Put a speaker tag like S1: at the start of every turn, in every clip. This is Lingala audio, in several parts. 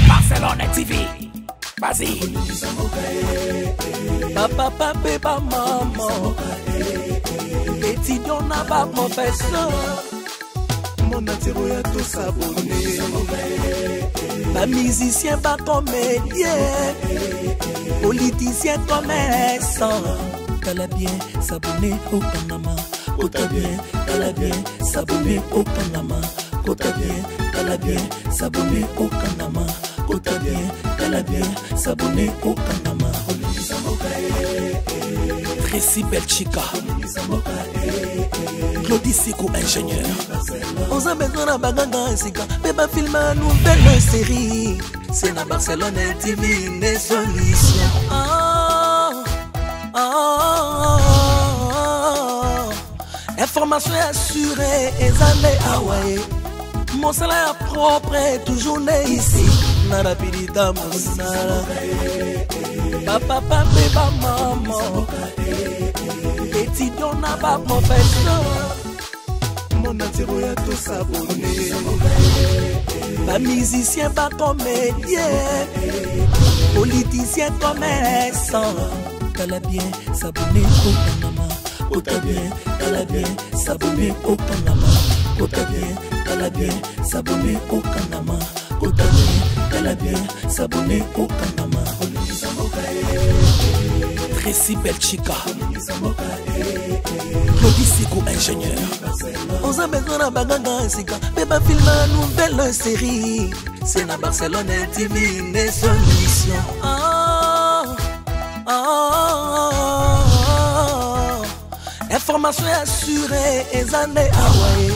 S1: Barcelone TV. Vas-y. Papa, papa, maman. Étudiant n'a pas professeur. Mon atiro ya tout s'abonner. Pas musicien, pas comédien. Politicien, commerçant. T'as bien s'abonner au Panama. T'as bien, t'as bien s'abonner au Panama. T'as bien, t'as bien s'abonner au Panama. T'as bien, t'as bien s'abonner au Panama. Tracy Belchica, Claudie Sikou, ingénieur. On a besoin d'un bagage, c'est quand même film une nouvelle série. C'est la Barcelone TV, les solutions. Information assurée, et allez Hawaii. Mon salaire propre est toujours né ici. Nara pilita monsala. Papa, papa, maman. Étudiant n'a pas professeur. Mon atiro ya tout s'abonner. Pas musicien, pas comédien. Politicien, commerçant. T'as bien s'abonner au Panama. T'as bien s'abonner au Panama. T'as bien s'abonner au Panama. T'as bien s'abonner au Panama. Tracy Belchica, Claudie Sikou, ingénieur. On a besoin d'un bagage, c'est quand même film une nouvelle série. C'est la Barcelone TV, les solutions. Information assurée, et années Hawaii.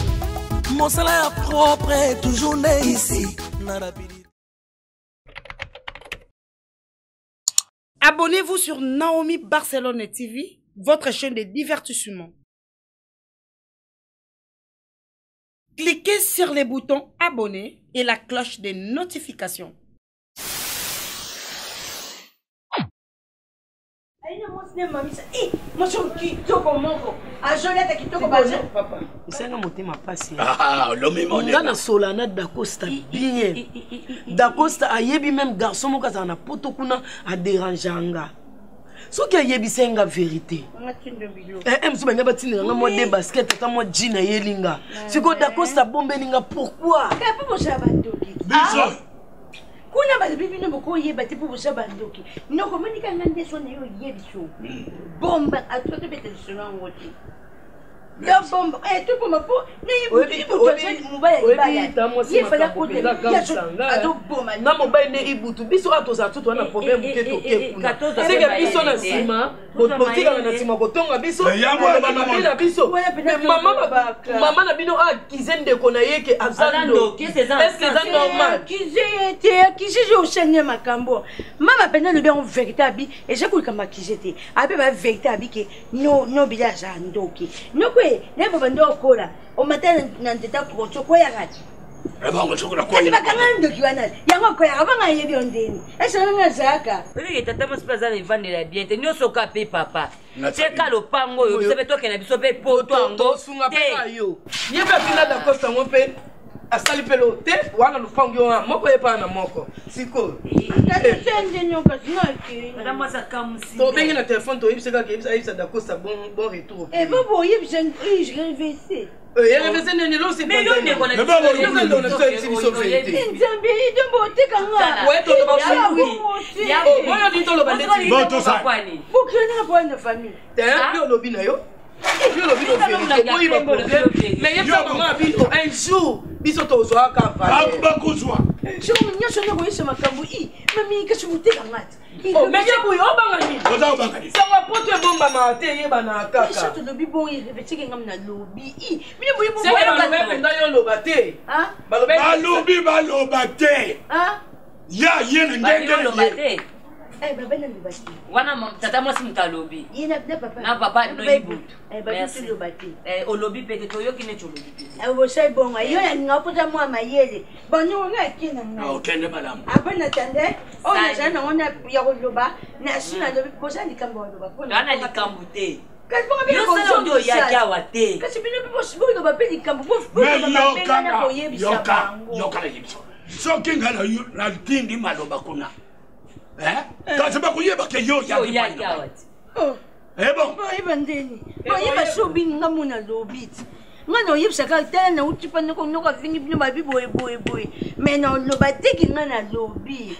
S1: Mon salaire propre est toujours né ici.
S2: Abonnez-vous sur Naomi Barcelone TV, votre chaîne de divertissement. Cliquez sur les boutons abonner et la cloche de notification.
S3: Ah, l'homme Solana d'Acosta bien. D'Acosta a yebi même garçon mo kazana poto kuna a déranganga. So ki a yebi senga vérité. Mso banga batini nga mo de basket ta mo jean yelinga. Siko d'Acosta bombe linga pourquoi?
S4: Kuna ba bibi no ko yeba te pour bosa bandoki no ko manika ngande so ne yo yebi so bomba atoto bete so na ngoti ya bomba tout pour ma peau ne yibu pour mobile ibaya yefa la kote ya so ado bomba
S3: na mobile ne ibutu biso atoza tout wana problème ke to ke kuna c'est que biso na sima botika na sima ko tonga biso na biso maman na bino a kizende kona yeke azando est-ce que c'est normal
S4: kizete au chaîne makambo mama pena le bien véritable et j'ai koulika makizete abe ba véritable ke no bila za ndoki no kwe ne bo bando kola o matin na ndeta ko choko ya gati
S1: Bongo choko na kwa ya.
S4: Bakanga ndoki wana yango ko ya abanga yebi ondeni esa nga zaka
S5: bebe tata mosipaza na evandela bien te nyoso ka pe papa teka lopango yo biso betoke na biso pe poto ango
S3: sunga pe yo yeba pina da costa mo pe asali pelo te wana lupango yo moko yepa na moko siko
S4: tata sende nyoka sinoki
S5: madame mwasa kamusi
S3: to bengi na téléphone to yibisa ka yibisa da costa bon retour
S4: bobo yibisa je réveillé
S3: réveillé neni lo c'est pas un jour biso tozwa ka vale
S1: bakuzwa
S4: je nyosho ne koyisa makambo mami kashi muteka ngati
S3: mais ya buyo banga ni
S1: oza bangani
S3: sawa poto e bomba ma te yeba na kaka
S4: je te lobi bon irevecheke ngam na lobi mini boyi bo
S3: c'est que ba penda yo loba te
S1: baloba te ya yene ngenge
S4: baba na loba te
S5: wana tata mwasi mutalobi
S4: yena papa
S5: na papa no ibutu
S4: merci loba te
S5: olobi pete to yoki ne cholobi pete
S4: bo sai bonga yo ya ngapota mwa mayele bonyo nga kina nga
S1: okende malamu
S4: abana tande ona jana ona ya loba na sina lobi bosa likambo loba
S5: pona na likambo te
S4: kasi bonga bino ko
S5: ndo ya kyawa te
S4: kasi bino bibo sibo loba pe likambo bo
S1: yoka yoka yoka
S6: soki nga na tindi maloba kuna kasi bakuyeba ke yo yakipaina bon
S4: oyeba ndeni oyeba sobini nga mona lobiti nga na oyebisaka tala na uti pa noko avingi bino babi boye me na oloba teki nga na lobi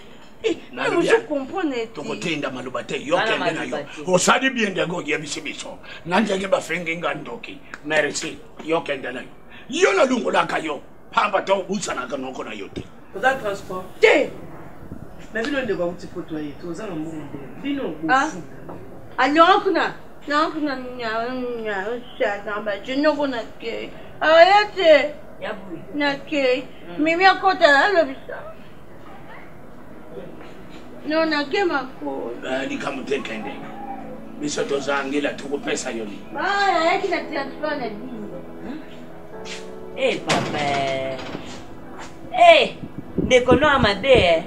S4: je comprendre
S6: tokotinda maloba te yokende na yo osali bien ndenge oyebisi biso na ndenge bafengi nga ndoki merci yokende na yo nalungolaka yo pamba to obusanaka noko na yo te
S3: oza transport te na bino ndeko akuti poto ye toza na mbongo nde bino bofu
S4: alors kuna je noko na ke ayate na ke mimi akota na lobisa non na ke makolo
S6: likamutekende biso tozangila tukupesa yoni
S4: ayaki na transfer na dino
S5: papa ndeko no amade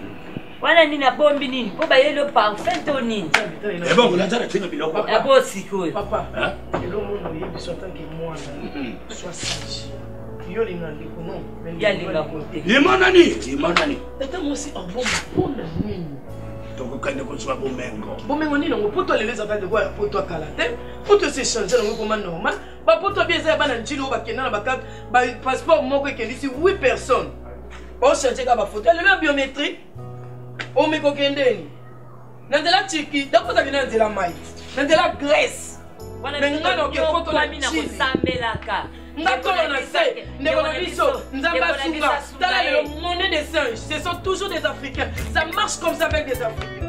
S5: wana nini abombi nini po bayelo parfum to nini
S6: bon lazara tinga biloko
S5: abo sikoyo
S3: papa elo mono yebiso tanke mwana soit sage yo linga ndeko no
S5: ya linga kote
S6: imonani
S3: tata mosi abombi pona nini
S6: tokokende kozwa bomengo
S3: nini ngo poto leleza ka ndeko ya poto akala te poto se changer ngo koma normal ba poto bien za bana njilo bakena na bakap ba passeport moko ekendisi 8 personnes ba changer ka ba photo le biométrique o meko kendeni nandela chiki dakoza bina nzela mai nandela Grèce
S5: menga no ke photo la mina ko sambelaka
S3: ngakolo na se ndeko na biso nzamba sunga tala le monde des singes ce sont toujours des Africains ça marche comme ça avec des Africains.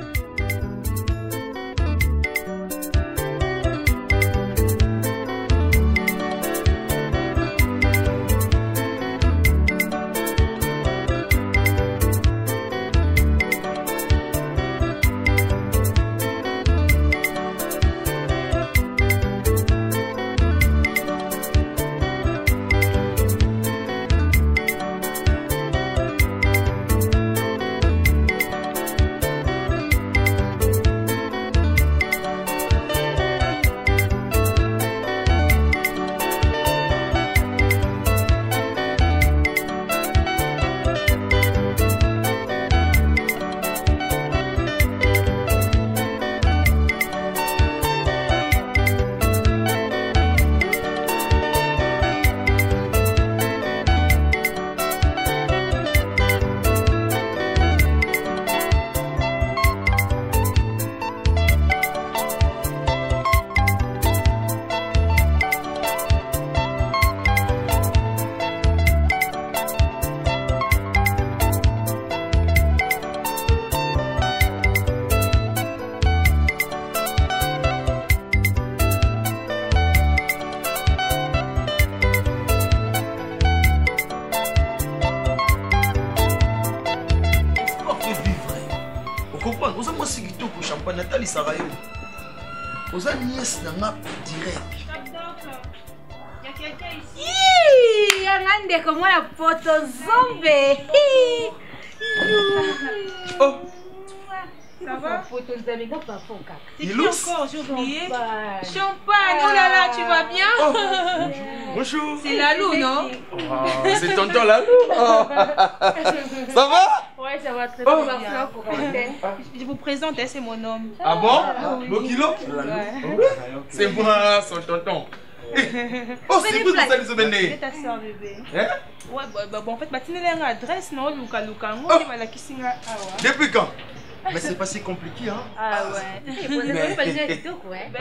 S7: Nathalie Sarayo. Aux nièces n'a direct.
S4: Il y a quelqu'un ici. Il y a un des comme la photo zombie.
S7: Oh.
S4: Ça va?
S7: C'est qui
S2: encore, j'ai oublié. Champagne, oh là là, tu vas bien?
S7: Oh. Bonjour.
S2: C'est Lalou, non?
S7: Oh, c'est tonton Lalou. Oh. Ça va?
S4: Ouais, ça va très
S7: bien.
S2: Je vous présente, c'est mon homme.
S7: Ah bon?
S2: Oui.
S7: Bokilo? C'est moi, son tonton. Oh, c'est vous, ça nous a
S2: C'est ta soeur, bébé.
S7: Hein?
S2: Ouais, bon, en fait, tu as une adresse, non? Luka.
S7: Depuis quand? Mais c'est pas si compliqué, hein?
S2: Ah ouais.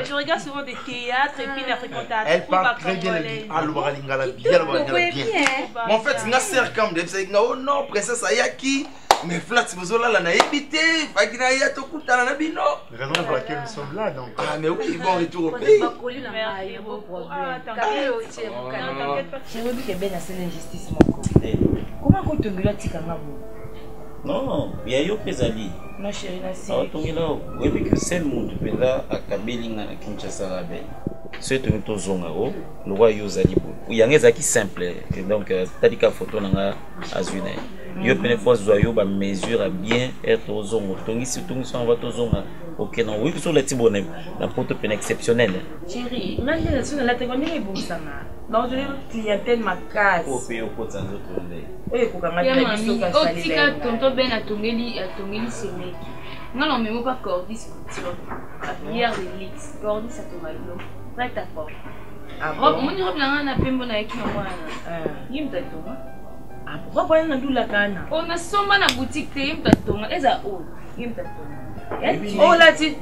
S2: Je regarde souvent des théâtres et puis la fréquentation.
S7: Elle parle très bien. Alors, bien. Mais en fait, c'est une sœur comme des. Oh non, princesse Ayaki. Mais flat, si vous avez la évité, il y a tout coup dans la bino.
S8: Raison pour laquelle nous sommes là, donc.
S7: Ah, mais oui, ils vont retourner au pays.
S2: T'inquiète pas.
S5: J'ai vu que Ben a fait l'injustice, mon corps. Comment tu te mets là,
S9: non, il y a eu Pesali.
S5: Non, chérie, merci.
S9: Ah, tu es là. Oui, mais que c'est le monde. Tu es là à Kabelinga, à Kinshasa, à Ben. C'est tout le zonga. Le roi Yozali. Il y a un qui simple. Donc, tu as photo dans Azune. Il y a une fois zoyo ba mesure bien être aux zongo. Donc ici tout ça on va aux zonga. OK non, oui sur les tibonnes. La photo est exceptionnelle.
S5: Chérie, maintenant sur la télévision est bon ça.
S4: Non, je n'ai pas clientèle ma case.
S9: Pour payer au pot sans autre monde.
S4: Oui, pour qu'on m'a dit
S10: que ça tika tonto ben a tongeli semeki. Non, mais moi pas cordis couture. Hier de lix, cordis ça tombe l'eau. Prête à fort. Ah bon. Mon robe là na pembo na eki moi na. Yim ta tonga. Ah pourquoi na dula kana? On a somba na boutique te yim ta tonga. Eza o. Yim ta tonga. Oh là tu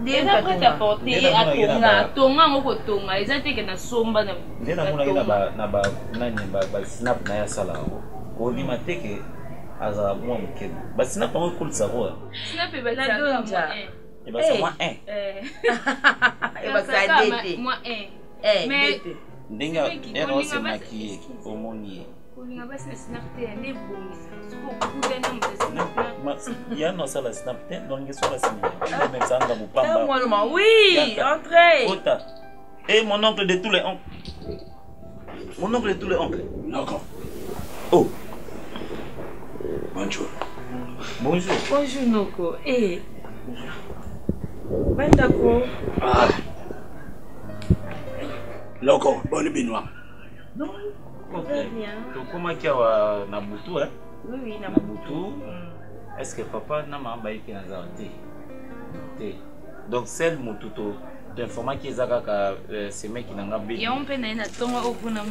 S10: déjà prête à porter à tonga ngoko tonga. Eza te ke na somba na.
S9: Ndena muna na ba snap na ya sala. Ko ni mateke aza mwa mkebe. Ba snap ngo kulisa ko.
S10: Snap e ba la donja.
S9: E ba sa moi 1.
S4: E ba sa dete.
S10: Moi 1. Mais
S9: ndinga ero se maquiller au monier.
S10: Olinga ba snap te ne bomisa. Soko kuda na mutasi.
S9: Ya no sala snap te donc so la simi. Même ça nga mupamba.
S4: Oui, entrez.
S9: Ota. Et mon oncle de tous les oncles. Mon oncle de tous les oncles.
S6: D'accord.
S9: Oh.
S6: Bonjour.
S9: Bonjour.
S10: Bonjour Noko. Eh.
S4: Bandako.
S6: Ah. Loko, bonne binois.
S4: Non.
S9: Très bien. Donc comment qu'il y a Nabutu hein?
S4: Oui,
S9: Nabutu. Est-ce que papa n'a pas envoyé qu'il y a un donc celle Mututo d'informer qu'ils ont ces mecs qui n'ont pas
S10: besoin. Il y a un peu de temps au bout de la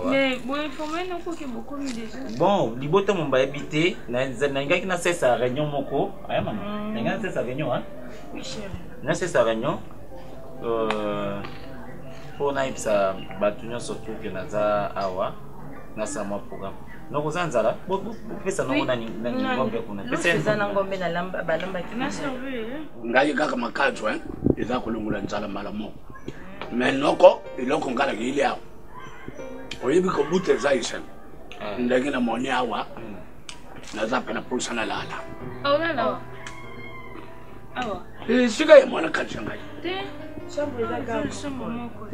S10: mais bon, informer nous que beaucoup mieux déjà.
S9: Bon, libote mon ba habité, n'anga qui n'a cessé sa réunion moko, ah maman, n'anga cessé sa réunion hein.
S10: Oui cher.
S9: N'a cessé sa réunion. Pour naïpsa batunyo surtout que naza awa, na sa mo programme. Donc aux anzala, vous faites ça non na ngombe kuna.
S4: Faites ça na ngombe na lamba balamba
S10: na servi.
S6: Ngai kaka makajo hein, eza kulungula nzala malamo. Mais noko, iloko ngala ile awo. Oyebi ko bute zaisen. Ndenge na moni awa. Naza pena pulsa na lala.
S10: Oh la la. Awa.
S6: Siga ya mwana kajo ngai.
S10: Te, chambre da chambre moko.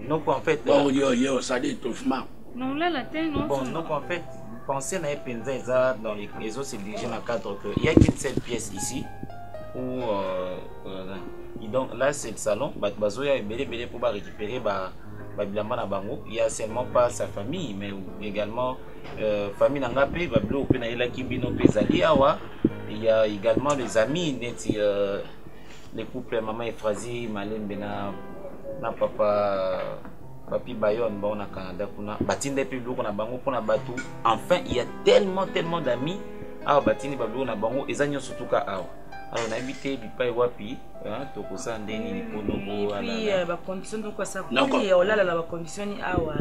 S9: Donc en fait,
S6: oh yo ça dit tout fma.
S10: Non là la tête non.
S9: Bon, donc en fait, pensez à Penza dans les autres c'est dirigé dans le cadre que il y a qu'une seule pièce ici où donc là c'est le salon, bazoya est belé pour récupérer bilamba na bango. Il y a seulement pas sa famille mais également famille nangapé bablo pe na ela kibino pezali awa. Il y a également les amis neti les couples maman Efrazi Malembe na papa Papi Bayon bon na Canada kuna batinde pe biloko na bango pona batu. Enfin il y a tellement d'amis awa batinde bablo na bango ezanyo surtout ka awa. Alors on a habité bipai wapi hein to kosa ndeni ni ponobo ala.
S4: Puis ba condition donc ça kuli o la ba condition ni awa.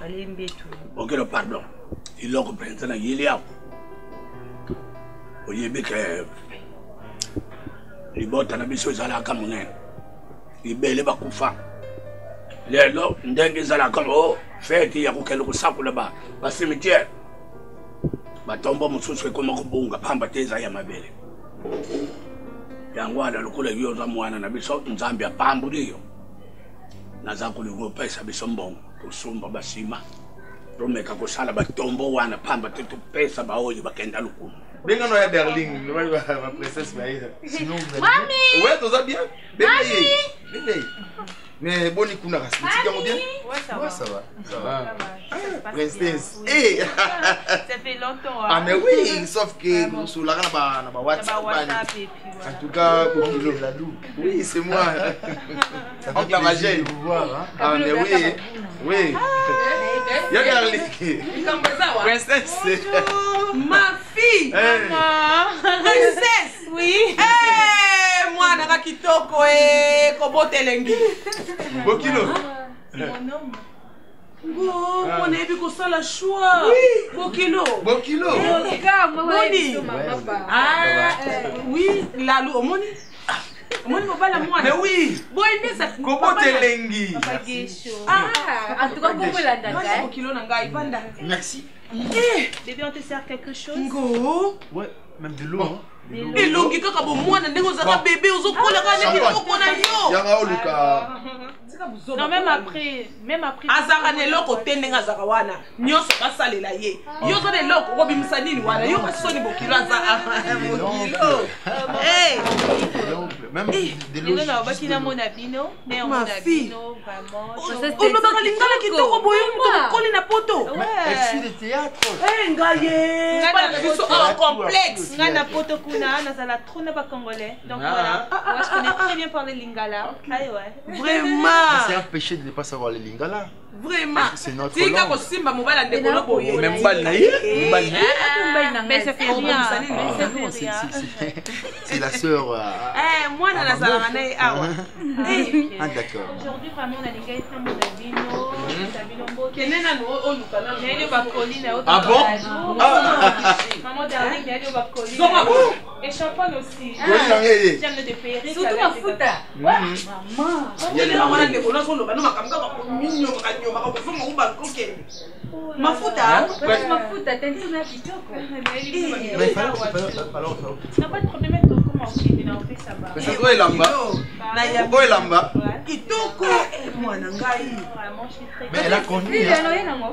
S4: Allez mbetu.
S6: OK le pardon. Il l'a compris na yeli awa. Oyebi ke libota na biso zala ka munene. Ibele bakufa. Lelo ndenge zala ka o feti ya kokelo kusakula ba cimetière. Batombo mususu ko makubunga pamba teza ya mabele. Yangwala lokule yo za mwana na biso nzambi apambuliyo. Naza kulingo pesa biso mbongo kusumba basima. Romeka kusala batombo wana pamba tetu pesa baoyi bakenda lukumu.
S7: Benga no ya darling, no ma princesse Maïda.
S10: Sinon Mami.
S7: Ouais, tout ça bien. Bébé. Mais boni kuna kasi tika mo bien?
S4: Ouais, ça va.
S7: Ça va.
S4: Princesse.
S7: Eh.
S4: Ça fait longtemps.
S7: Ah mais oui, sauf que sur la na ba WhatsApp. En tout cas, Kokilo Ladou. Oui, c'est moi. Oncle Lavagel. Ah mais oui. Oui. Ya darling. Princesse.
S2: Ma fille. Princesse. Oui. Moi, na kitoko kobotelengi.
S7: Bokilo.
S2: Mon homme. Go, mon ebi ko sala choix. Bokilo. Moni. Ah, oui, la lu omoni. Omoni ko bala moi.
S7: Mais oui.
S2: Boy, ça
S7: kobotelengi.
S10: Ah, en tout cas pour la date.
S2: Bokilo na ngai banda.
S7: Merci.
S10: Bébé, on te sert quelque chose?
S2: Go.
S8: Ouais, même de l'eau.
S2: Elongi kaka bo mwana ndenge ozaka bébé ozokola kana biloko na yo.
S7: Yanga oluka.
S2: Non, même après. Azara ne loko tende ngazara wana. Nyoso basalela ye. Yozo ne loko ko bimsanini wana. Yo basoni bokilo azara. Eh.
S7: Même de l'eau.
S10: Non, baki na mona bino, mais on a bino vraiment.
S2: On no baka lingala kitoko boyo muto koli na poto.
S7: Elle suit le théâtre.
S2: Eh ngaye. Ngana biso en complexe.
S10: Ngana poto kuna na sala trop na ba congolais. Donc voilà. Moi je connais très bien parler lingala. Aïe ouais.
S2: Vraiment.
S7: C'est un péché de ne pas savoir les lingala.
S2: Vraiment.
S7: C'est notre
S2: langue.
S7: langue.
S2: Simba mobala ndekolo boye.
S7: Même bal naïe.
S10: Mais ça fait rien.
S7: C'est la sœur.
S2: Eh, moi na sala na awa.
S7: Ah d'accord.
S10: Aujourd'hui vraiment on a les gars très modabino, sabino mbote.
S2: Kenena no oluka na.
S10: Nyo ba colline au.
S7: Ah bon?
S10: Maman dernier nyo ba colline. Et champagne aussi. J'aime le dépérer.
S4: Surtout ma futa. Maman.
S2: Il y a des ndekolo so loba no makamga ba ko minyo kanyo ba ko fuma uba koke. Mafuta.
S4: Mafuta tena kitoko.
S10: Tu n'as pas de problème avec ton comment on fait ça bas.
S7: Mais ça doit être là-bas. Pourquoi est là-bas?
S2: Kitoko. Moi nangai.
S7: Mais elle a conduit.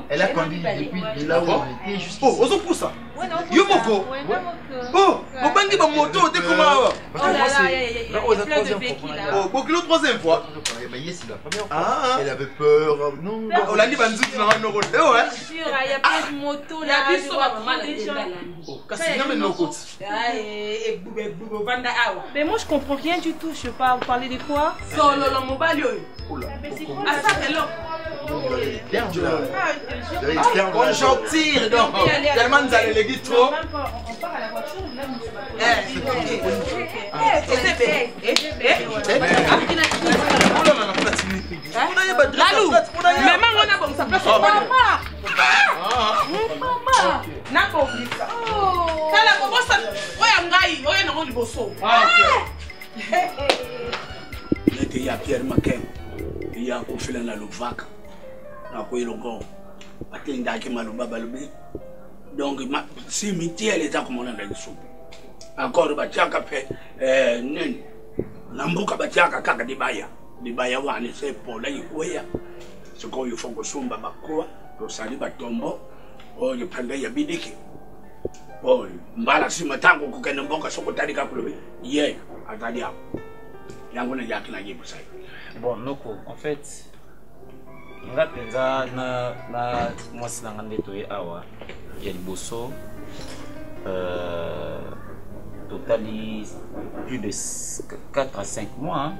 S7: Elle a conduit depuis là où on était juste. Oh, on pousse ça. Yo moko. Oh, on bangi ba moto, t'es comment? Oh, pour kilo troisième fois. Mais yes, la première fois. Elle avait peur. Non. On l'a dit banzouti na no route. Ouais.
S10: Il y a pas de moto là.
S2: Il y a biso ba maman déjà.
S7: Oh, kasi na me no côte.
S10: Mais moi je comprends rien du tout. Je sais pas, vous parlez de quoi?
S2: Solo lo mobile yo.
S7: Oula.
S2: Ah ça c'est là.
S7: On sortir donc. Tellement vous allez les guider trop.
S10: On part à la voiture même.
S2: Lalou, mais maman on a bon ça place. Maman. Maman. Na ko blisa. Kala ko bossa. Oya ngai, oya na ngoli bosso.
S6: Nete ya Pierre Maken. Ya ko fila na Luvaka. Na ko ilongo. Atinda ki maluba balubi. Donc cimetière les a comme on a dans le soupe. Encore batiaka pe nini. Lambuka batiaka kaka dibaya. Dibaya wane c'est pour la yoya. Ce qu'on il faut que sumba bakwa, to sali batombo, o le panga ya bidiki. Oh, mbala si matango kukena mboka soko talika kulobe. Ye, atali hapo. Yango na yaki na jibu sai.
S9: Bon, Noko, en fait, nga penza na mwasi na ngande toye awa ya liboso totali plus de 4 à 5 mois hein.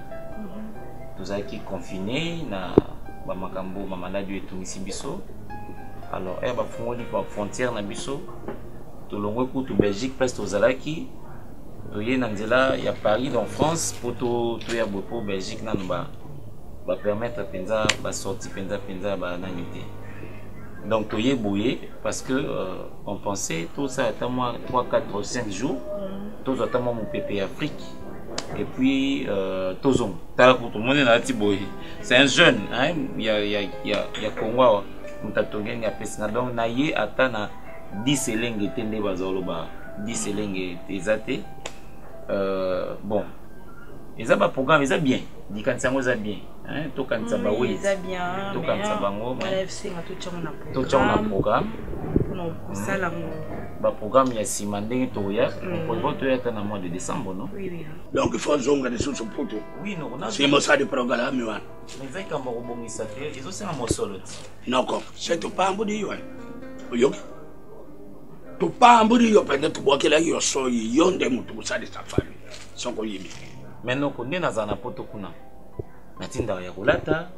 S9: Tozaki confiné na ba makambo mamaladi etungisi biso. Alors ba fungoli pa frontière na biso tolongwe ku to Belgique place tozalaki toye na nzela ya Paris dans France pour to ya bopo Belgique na ba permettre penza ba sorti penza ba nanité. Donc toye boye parce que on pensait tout ça attend moi 3 4 5 jours tous attend mon pépé Afrique et puis tozong ta pour tout le monde na tiboye. C'est un jeune hein, il y a Congo mutatongen ya pesna donc na ye atana 10 elenge tende bazolo ba 10 elenge ezate bon ils ont un programme, ils ont bien. Ils ont bien. Hein, tout quand ça va oui.
S4: Ils ont bien.
S9: Tout quand ça va bon. Tout un programme.
S4: Non, ça là.
S9: Le programme il y a Simandé Toya. On peut voter à un mois de décembre, non?
S4: Oui, oui.
S6: Donc il faut zonga de sous poto.
S9: Oui, non.
S6: C'est moi ça de programme, mais ouais.
S9: Mais veille quand on rebondit ça fait, ils ont c'est un mot solo.
S6: Non, comme c'est tout pas un bout de yoy. Yo. Tout pas un bout de yoy. Pendant que bois qu'il a yo so yonde mutu ça de sa famille. Sans qu'on y mette.
S9: Maintenant qu'on est dans un poto kuna. Natinda ya kulata.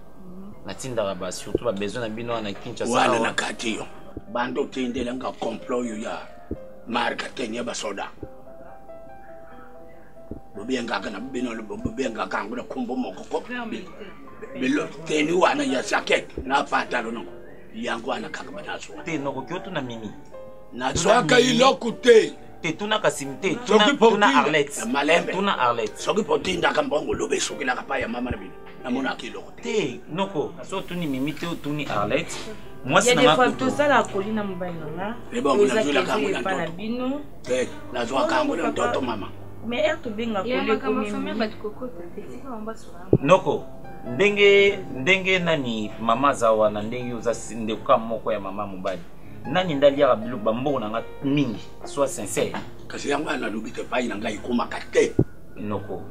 S9: Natinda ba surtout ba besoin na bino na Kinshasa.
S6: Wala na katiyo. Bando tindele nga complot yo ya marka tenye ba soda. Bobenga kana bino le bobenga kangu na kumbo moko. Belo teni wana ya saket na patalo no. Yangu ana kakabanaso.
S9: Te no ko kyoto na mimi.
S6: Na zwaka iloko te.
S9: Te tuna kasimte, tuna Arlette.
S6: Malembe.
S9: Tuna Arlette.
S6: Soki potinda kambongo lobe soki la kapa ya mama na bino. Na mona kiloko
S9: te. Noko, so tuni mimite tuni Arlette. Moi
S4: c'est na fois tout ça la colline mobile là.
S6: Et bon, on a vu la caméra
S4: pas la bino.
S6: Te, la joie caméra toto mama.
S4: Mais elle te benga
S10: coller comme ça mais ba kokota te sika on ba sura.
S9: Noko. ndenge nani mama zawa na ndenge uza ndeka moko ya mama mobali nani ndali ya bilu bambo na nga mingi soit sincère
S6: kasi yango na lubite pai na ngai komaka te
S9: noko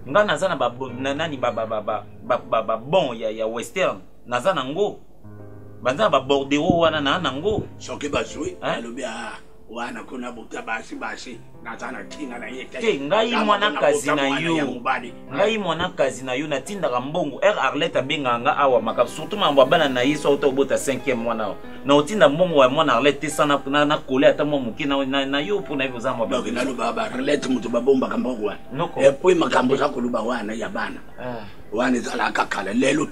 S9: nga nazana ba nani ba bon ya western nazana ngo banza ba bordero wana na nango
S6: soki bazwi alobi wana kuna buta basi nazana tinga na yete
S9: te ngai mwana kazi na yo ngai mwana kazi na yo natindaka mbongo Arlette abenganga awa maka surtout mambo bana na yiso auto obota 5e mwana na otinda mbongo wa mwana Arlette sana na kole ata mo muki na yo pona hivyo za mwa
S6: na lo baba Arlette mutu babomba kambo wana et puis makambo za kuluba wana ya bana wana zala kakala lelo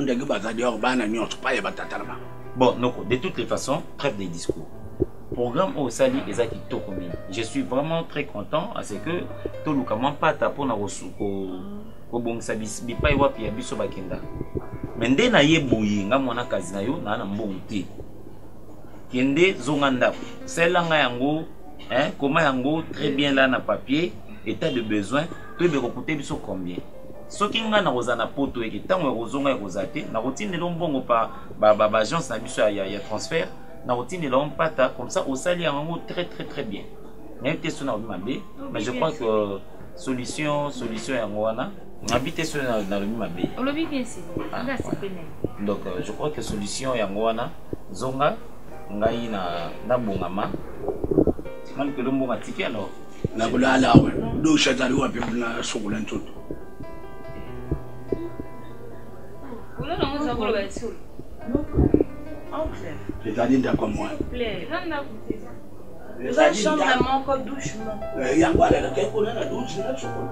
S6: ndenge bazadi bana nyonso pa ya batatala ba
S9: bon noko de toutes les façons trêve des discours programme au Sali et Zaki Tokomi. Je suis vraiment très content à ce que tout le monde pas tapon na rosuko ko bon sabis bi pai wapi ya biso bakenda. Mende na yeboyi nga mwana kazi na yo na mbonte. Kende zonganda. Celle nga yango comment yango très bien là na papier état de besoin to be recompter biso combien. Soki nga na rozana poto eki tango rozonga rozate na rotine lombongo pa ba agence na biso ya transfert. Na routine l'homme pata comme ça au sali en très bien. Mais je crois que solution en Moana. On habite sur dans le Mabé. Donc je crois que solution en Moana zonga ngai na bongama. Mal que le mot matiki alors.
S6: Na bula la wa. Do chatari wa pe na sokulan tout.
S10: Oula na mo zakolo ba sul.
S6: C'est-à-dire d'accord moi.
S4: La chambre manque doucement.
S6: Il y a quoi là, quelqu'un dans la douche, là, je crois.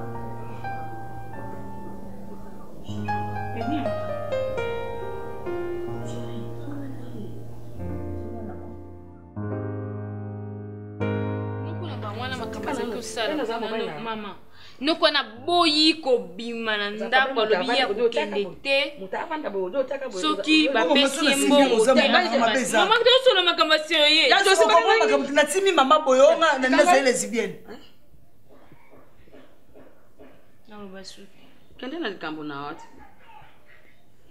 S10: Maman. Noko na boyi ko bima na ndako lobi ya kokende te soki bapesi mbongo te mama tosolo makambo sio ye
S3: na timi mama boyonga na ndeza lesbienne
S10: na basu
S4: kende na likambo na watu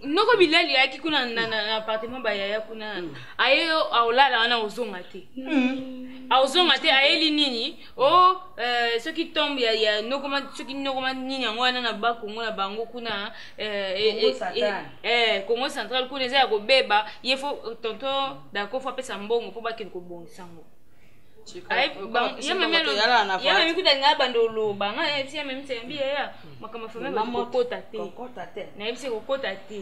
S10: noko bilali yaki kuna na appartement ba yaya kuna ayo aolala wana ozonga te aozonga te ayeli nini soki tombe ya nokoma soki nokoma nini yango wana na bakongo na bango kuna Congo central kuna eza ya kobeba ye fo tonton d'accord fo pesa mbongo po bakende kobongisa ngo ya mami kuta nga bandolo banga si ya mami sembi ya makama fama bakokota te na ebisi kokota te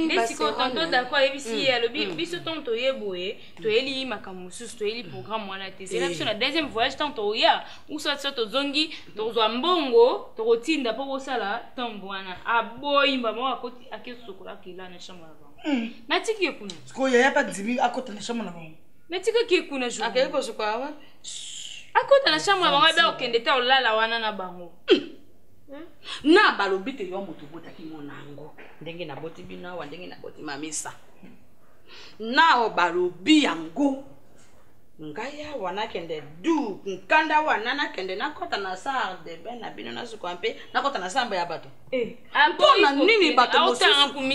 S10: ndesi ko tonton d'accord ebisi ya lobi biso tonto yeboye to eli makama mususu to eli programme wana te c'est la biso na deuxième voyage tonto ya uso to zongi to zwa mbongo to kotinda po bosala tombo wana aboyi mbamo akoti akesukola kila na chambre avant na tiki kuna
S3: ko ya pa dibi akota na chambre avant
S10: Metika ki kuna jour.
S4: Akeko soko awa.
S10: Akota na chambre bango ba okende ta olala wana na bango.
S4: Na balobi te yo moto botaki monango. Ndenge na boti bina wa ndenge na boti mamisa. Na o balobi yango. Ngaya wana kende du nkanda wana na kende na kota na sar de ben na bino na sukwampe na kota na samba ya bato. Mpona nini bato
S10: mosusu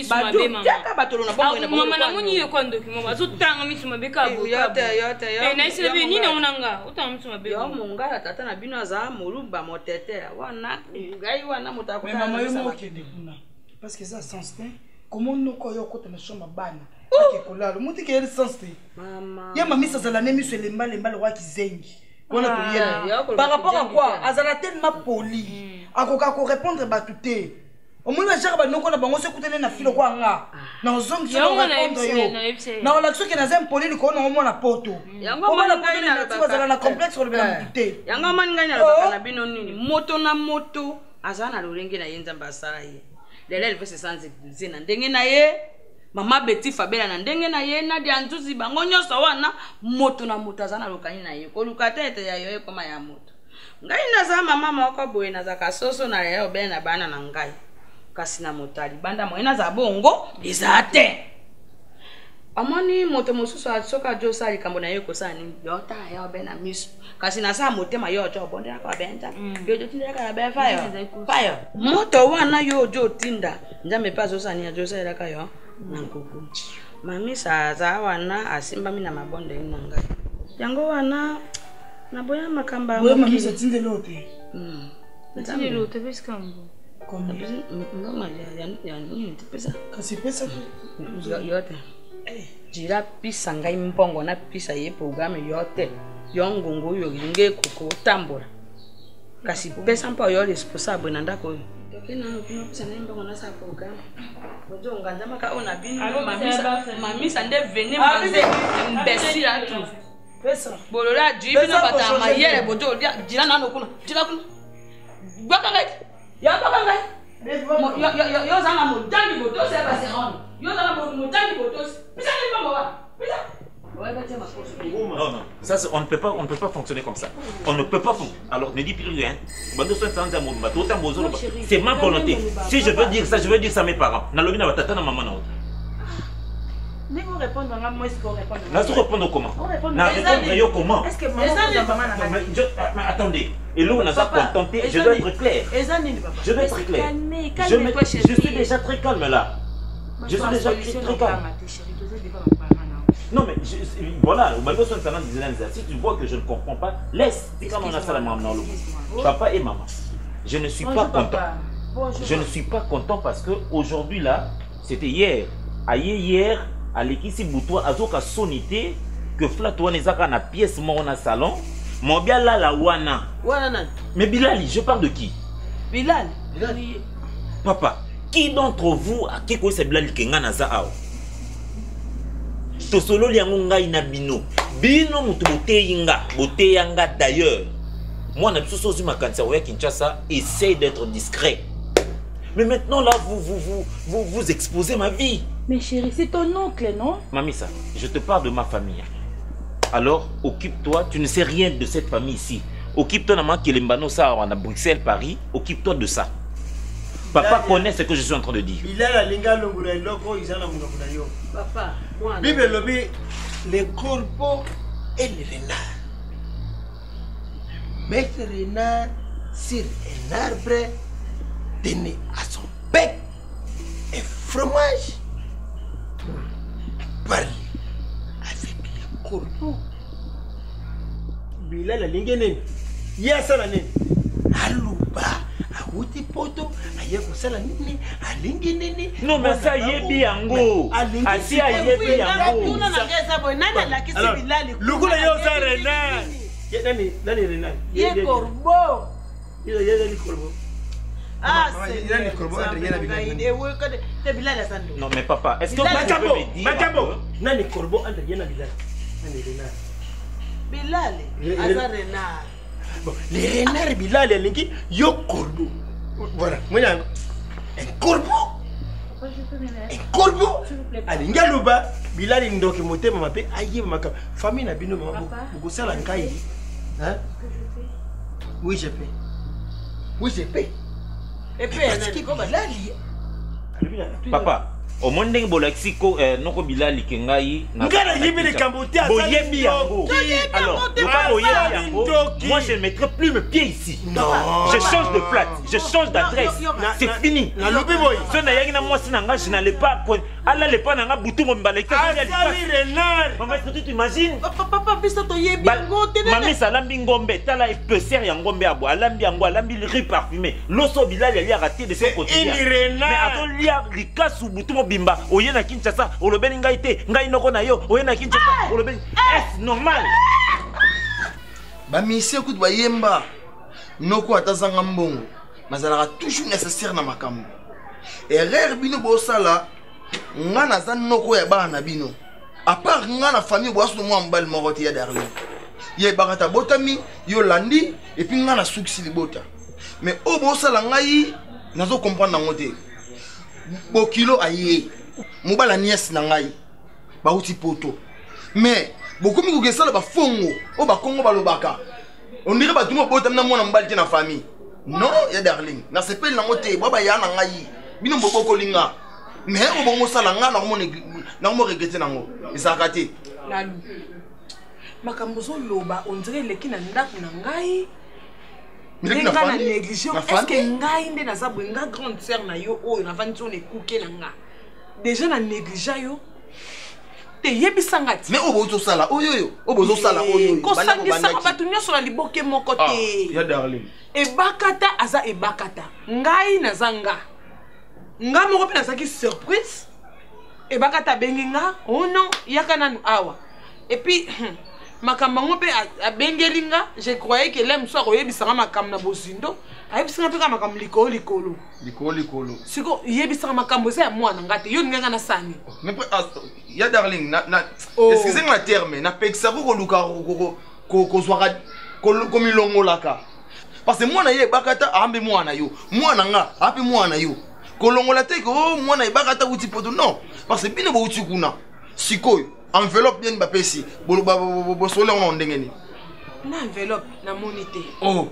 S4: badu jaka bato na bongo na bongo.
S10: Mama na muni ye kondo ki mama zotanga misuma beka bo.
S4: Yote.
S10: Na isebe nini onanga utanga misuma beka.
S4: Yo mungala tata na bino za mulumba motete wana ngai wana mutakuta.
S3: Mais maman yo mo kende kuna. Parce que ça sens te comment nous koyo kota na shoma bana. Akekolalo muti ke yeli sens te.
S4: Mama.
S3: Ya mami ça la nemi sur les mbale roi kizengi. Kona to yela. Par rapport à quoi? Azala tellement poli. Akoka ko répondre batuté. Au moins la jara ba noko na bango se kutene na filo kwa nga. Na ozongi so répondre yo. Na olaxo ke na zem poli ko na mona poto.
S4: Yango mwana
S3: poli na bazala na complexe sur le batuté.
S4: Yango mani nganya la na bino nini? Moto na moto azana lolenge na yenza mbasala ye. Lele elle veut se sentir zina ndenge na ye. Mama Betty Fabela na ndenge na ye na dia nzuzi bango nyoso wana moto na moto azana lokani na ye ko lukata ete ya yo koma ya moto ngai naza mama moko boye naza kasoso na yo be na bana na ngai kasi na motali banda mo ina za bongo ezate amoni moto mosusu soka jo sali kambo na yeko sani yota ya bena miso kasi na sa motema yo jo bonde ka benta yo jo tinda ka be fire moto wana yo jo tinda njame pazo sani ya jo sali ka yo nankuku mami sa za wana asimba mina mabonde inonga yango wana na boya makamba
S3: we mami sa tinde lote
S10: tinde lote beskambo
S3: combien
S4: mama ya nini pesa
S3: kasi pesa
S4: yote jira pisa ngai mbongo na pisa ye programme yote yongongo yo nge koko tambula kasi pesa mpa yo responsable na ndako yo tokena no pisa na mbongo na sa programme bojo nganda maka ona bino mami sa nde venir manze imbécile à tout pesa bolola jibino bata mayere bojo jira na no kuna baka ngai ya baka ngai yo zana mo dangi boto se ba se on yo zana mo dangi boto pisa ni mama wa pisa
S9: non, ça on ne peut pas fonctionner comme ça. On ne peut pas fonctionner. Alors ne dis plus rien. C'est ma volonté. Si je veux dire ça, je veux dire ça à mes parents. Nalobi na batata na maman na autre.
S2: Mais vous répondre à moi, est-ce qu'on répond à
S9: moi? Répondre comment? Na répondre yo comment?
S2: Est-ce que maman
S9: attendez. Et là on a pas contenté, je dois être clair. Je dois être clair. Je suis déjà très calme là. Je suis déjà très calme. Non mais voilà, si tu vois que je ne comprends pas, laisse. Papa et maman. Je ne suis pas content. Je ne suis pas content parce que aujourd'hui là, c'était hier. Hier, à l'équipe Boutoua, Azoka sonité que Flatouane Ezaka na pièce mon salon. Mon bien là la wana. Mais Bilali, je parle de qui?
S2: Bilal.
S9: Papa, qui d'entre vous a qui connaît Bilali Kenga Zao? Tosolo liango ngai na bino. Bino mutu bote yanga d'ailleurs. Moi na biso sozu makanisa oya Kinshasa, essaye d'être discret. Mais maintenant là vous exposez ma vie.
S2: Mais chérie, c'est ton oncle, non?
S9: Mamissa, je te parle de ma famille. Alors, occupe-toi, tu ne sais rien de cette famille ici. Occupe-toi de Kelembano ça à Bruxelles, Paris, occupe-toi de ça. Papa connaît ce que je suis en train de dire.
S3: Il a la linga longula loko izana mungakuna yo.
S4: Papa, moi.
S3: Bible lobby les corbeaux et les renards. Mettre renard sur un arbre, donner à son bec un fromage. Parle avec les corbeaux. Bila la linga nene. Yasa la nene. Aluba. Awuti poto ayeko sala nini alingi nini.
S9: Non mais ça yebi yango. Asi yebi yango.
S2: Tuna na ngeza boy nani alakisi Bilali.
S3: Lukula yo za renard. Nani renard?
S2: Ye corbeau.
S3: Ye corbeau.
S2: Ah, c'est Bilal Asando.
S9: Non mais papa, est-ce que vous pouvez me dire
S3: Macambo, nani corbeau entre Yena Bilal. Nani renard.
S2: Bilal, Asa renard.
S3: Bon, les renards Bilal et Linki, yo corbeau. Voilà, moi un corbeau. Un corbeau. Allez, ngaluba Bilal ndoki moté mama pe ayi maka famille na bino mama beaucoup ça la ngai. Hein? Oui, je paie. Oui, je paie.
S2: Et puis
S9: papa, au monde de Bolaxiko, non Bilali Kengai,
S3: ngana yibile kambote
S9: boyebi yango. Alors, moi je ne mettrai plus mes pieds ici.
S3: Non.
S9: Je change de flat, je change d'adresse. C'est fini.
S3: Na lobi boy.
S9: Ce n'a rien à moi si je n'allais pas. Allah le pas nanga butu mon balek. Maman, est-ce que tu t'imagines?
S2: Papa, pisa to yebi yango.
S9: Maman, ça lambi ngombe, tala épaisseur yangombe abo, alambi yango, alambi riz parfumé. L'osso Bilal il a raté de son côté. Mais attends, il y a rika sous butu mon bimba. Oye na Kinshasa, olobeni ngaite, ngai noko na yo, oye na Kinshasa, olobeni. Est normal?
S7: Ba mission kutu ba yemba. Noko atazanga mbongo. Mazalaka toujours nécessaire na makambo. Erreur bino bo sala. Ngana za noko ya bana bino. À part ngana famille bo asu mo mbal moko ti ya darli. Ye bakata botami, yo landi et puis ngana suksi li bota. Mais o bo sala ngai nazo comprendre ngote. Bo kilo aye. Mobala nièce na ngai. Ba uti poto. Mais beaucoup mi ko sala ba fongo, o ba kongo ba lobaka. On dirait ba tumo bota na mona mbal ti na famille. Non, ya darling. Na sepel na ngote baba ya na ngai. Bino mboko linga. Mais au bon sala nga na mona nango regretter nango ezalaka te
S2: lalu makambo ozoloba on dirait eleki na ndako na ngai nga na négligé estce ngai nde naza boye nga grande sœur na yo oyo navandi so na ekuke na nga déjà na négligé yo te yebisanga ti
S7: mais oyo bozosala oyoyo oyo bozosala oyoyo
S2: kosangisaka bato nyonso na liboke moko te
S7: ya darling
S2: ebakata aza ebakata ngai naza nga moko mpe nazalaki surprise ebakata abengi nga oh non yaka nanu awa et puis makambo yango mpe abengeli nga je croyais que le mosu akoyebisanga makambo na bozindo ayebisanga mpe ka makambo likolo siko yebisanga makambo eza ya mwana nga te yo ningenga na sani
S7: ya darling excusez moi terme napekisako koluka kozwaka komilongolaka parce que mwana ye ebakata aambe mwana yo mwana nga ape mwana yo kolongola te ko mwana ebakata uti poto non parce que bino bouti kuna sikoyo enveloppe bien bapesi bosole on ndengeni
S2: na enveloppe na monité oh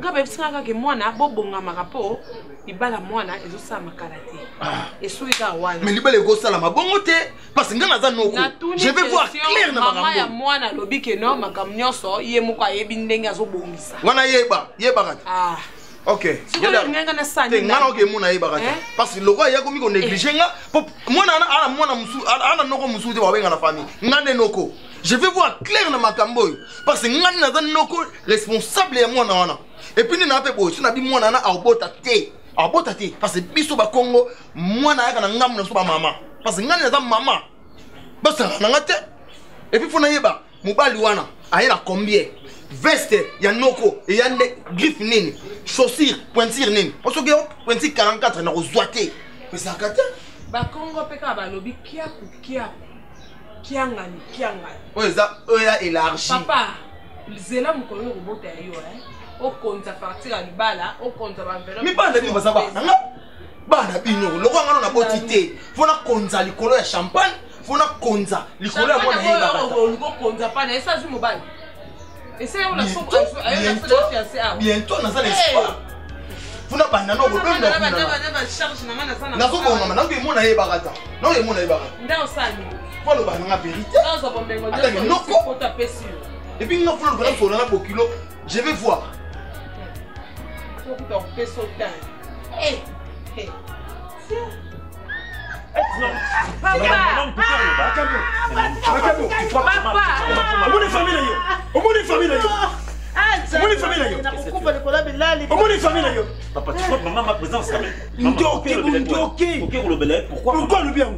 S2: nga bebisanga ke mwana bobongamaka po libala mwana ezosala makala te esuki ka wana
S7: mais libala ekosala mabongo te parce que nga naza noko je vais voir clair na
S2: makambo ya mwana lobi ke no makambo nyonso ye moko ayebi ndenge azobongisa
S7: wana yebaka te ok ngana oke muna yebaka te parce que loko ya komi ko négliger nga mwana ana noko musu te babenga na famille ngane noko je vais voir clair na makambo oyo parce que ngani naza noko responsable ya mwana wana et puis nina pe boy sina bi mwana na abota te parce que biso ba Congo mwana yaka na ngamu na so ba mama parce que ngani naza mama basa na ngate et puis fona yeba mobali wana ayela combien veste ya noko et ya griffe nini chaussure pointure nini parce que pointure 44 na kozwate mais ça kata
S2: ba Congo peka ba lobi kiangani
S7: oya élargi
S2: papa zela mukolo robota yo o konza partir à libala o konza ba enveloppe
S7: mi banda bi basaba nanga bana bino loko ngano na boti te fona konza likolo ya champagne fona konza likolo ya mwana yeba
S2: ko konza pa na esa zu mobile ese on la somme
S7: bientôt na ça l'espoir fona banda no ko benda
S2: na charge na mana sana
S7: na so bonga na ngi mwana yeba kata no ye mwana yeba
S2: nda osani
S7: folo bana nga vérité attends non ko
S2: tapesi
S7: et puis nga folo bana so na bokilo je vais voir
S2: ton peso temps. Eh,
S9: Papa, tu crois que maman ma présence quand même?
S3: Pourquoi le bien?